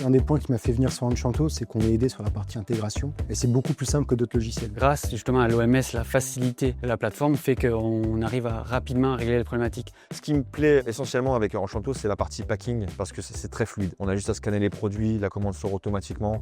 Un des points qui m'a fait venir sur Enchanto, c'est qu'on est aidé sur la partie intégration et c'est beaucoup plus simple que d'autres logiciels. Grâce justement à l'OMS, la facilité de la plateforme fait qu'on arrive rapidement à régler les problématiques. Ce qui me plaît essentiellement avec Enchanto, c'est la partie packing parce que c'est très fluide. On a juste à scanner les produits, la commande sort automatiquement.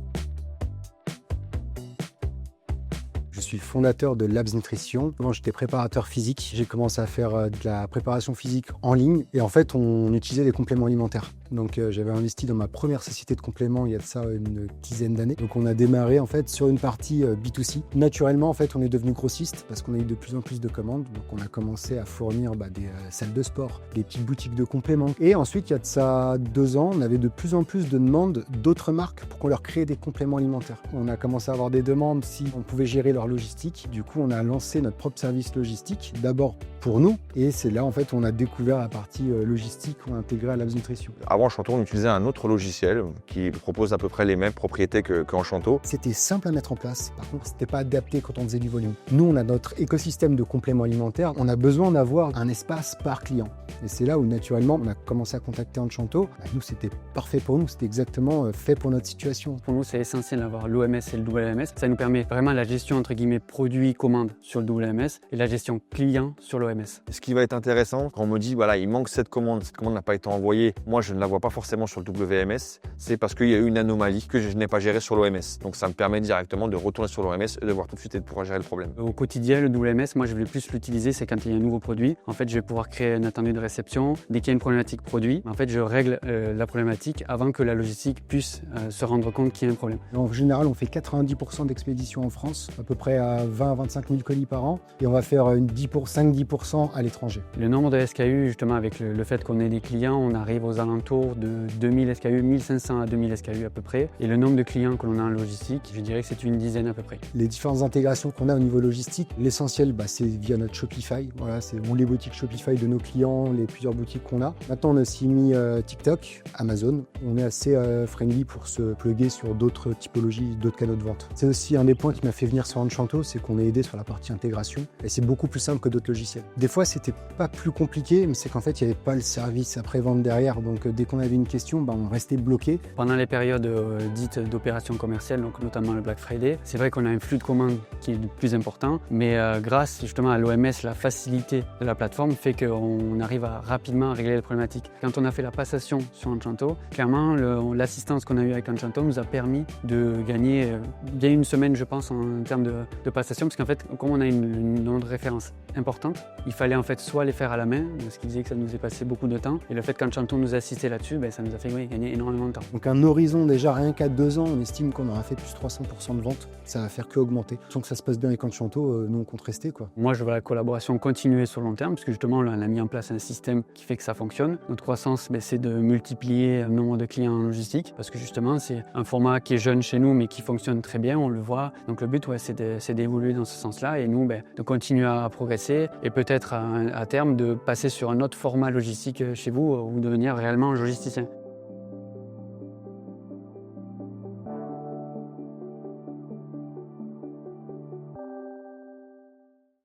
Je suis fondateur de Labs Nutrition. Avant, j'étais préparateur physique. J'ai commencé à faire de la préparation physique en ligne et en fait, on utilisait des compléments alimentaires. Donc, j'avais investi dans ma première société de compléments il y a de ça une dizaine d'années. Donc, on a démarré en fait sur une partie B2C. Naturellement, en fait, on est devenu grossiste parce qu'on a eu de plus en plus de commandes. Donc, on a commencé à fournir des salles de sport, des petites boutiques de compléments. Et ensuite, il y a de ça 2 ans, on avait de plus en plus de demandes d'autres marques pour qu'on leur crée des compléments alimentaires. On a commencé à avoir des demandes si on pouvait gérer leur logistique. Du coup, on a lancé notre propre service logistique, d'abord pour nous. Et c'est là, en fait, on a découvert la partie logistique qu'on a intégrée à Labs Nutrition. Avant Enchanto, on utilisait un autre logiciel qui propose à peu près les mêmes propriétés qu'Enchanto. C'était simple à mettre en place. Par contre, c'était pas adapté quand on faisait du volume. Nous, on a notre écosystème de compléments alimentaires. On a besoin d'avoir un espace par client. Et c'est là où, naturellement, on a commencé à contacter Enchanto. Nous, c'était parfait pour nous. C'était exactement fait pour notre situation. Pour nous, c'est essentiel d'avoir l'OMS et le WMS. Ça nous permet vraiment la gestion, entre guillemets, produit-commande sur le WMS et la gestion client sur l'OMS. Ce qui va être intéressant, quand on me dit, voilà, il manque cette commande n'a pas été envoyée, moi, je ne la vois pas forcément sur le WMS, c'est parce qu'il y a eu une anomalie que je n'ai pas gérée sur l'OMS. Donc, ça me permet directement de retourner sur l'OMS et de voir tout de suite et de pouvoir gérer le problème. Au quotidien, le WMS, moi, je vais plus l'utiliser, c'est quand il y a un nouveau produit. En fait, je vais pouvoir créer un attendu de réception. Dès qu'il y a une problématique produit, en fait, je règle la problématique avant que la logistique puisse se rendre compte qu'il y a un problème. En général, on fait 90% d'expéditions en France, à peu près à 20 à 25 000 colis par an, et on va faire 5-10% à l'étranger. Le nombre de SKU, justement, avec le fait qu'on ait des clients, on arrive aux alentours de 2000 SKU, 1500 à 2000 SKU à peu près. Et le nombre de clients que l'on a en logistique, je dirais que c'est une dizaine à peu près. Les différentes intégrations qu'on a au niveau logistique, l'essentiel, c'est via notre Shopify. Voilà, c'est les boutiques Shopify de nos clients, les plusieurs boutiques qu'on a. Maintenant, on a aussi mis TikTok, Amazon. On est assez friendly pour se plugger sur d'autres typologies, d'autres canaux de vente. C'est aussi un des points qui m'a fait venir sur Enchanto, c'est qu'on est aidé sur la partie intégration. Et c'est beaucoup plus simple que d'autres logiciels. Des fois, c'était pas plus compliqué, mais c'est qu'en fait, il n'y avait pas le service après-vente derrière. Donc, dès qu'on avait une question, on restait bloqué. Pendant les périodes dites d'opération commerciale, donc notamment le Black Friday, c'est vrai qu'on a un flux de commandes qui est le plus important, mais grâce justement à l'OMS, la facilité de la plateforme fait qu'on arrive rapidement à régler les problématiques. Quand on a fait la passation sur Enchanto, clairement, l'assistance qu'on a eue avec Enchanto nous a permis de gagner bien une semaine, je pense, en termes de passation, parce qu'en fait, comme on a une nombre de références importante, il fallait en fait soit les faire à la main, ce qui disait que ça nous est passé beaucoup de temps, et le fait qu'Enchanto nous assistait là-dessus, ça nous a fait gagner énormément de temps. Donc un horizon déjà, rien qu'à 2 ans, on estime qu'on aura fait plus de 300% de ventes. Ça va faire que augmenter. Tant que ça se passe bien avec Enchanto, nous on compte rester, quoi. Moi je vois la collaboration continuer sur le long terme, parce que justement là, on a mis en place un système qui fait que ça fonctionne. Notre croissance, c'est de multiplier le nombre de clients en logistique, parce que justement c'est un format qui est jeune chez nous, mais qui fonctionne très bien, on le voit. Donc le but, c'est d'évoluer dans ce sens-là, et nous, de continuer à progresser, et peut-être à terme de passer sur un autre format logistique chez vous, ou devenir réellement logisticien.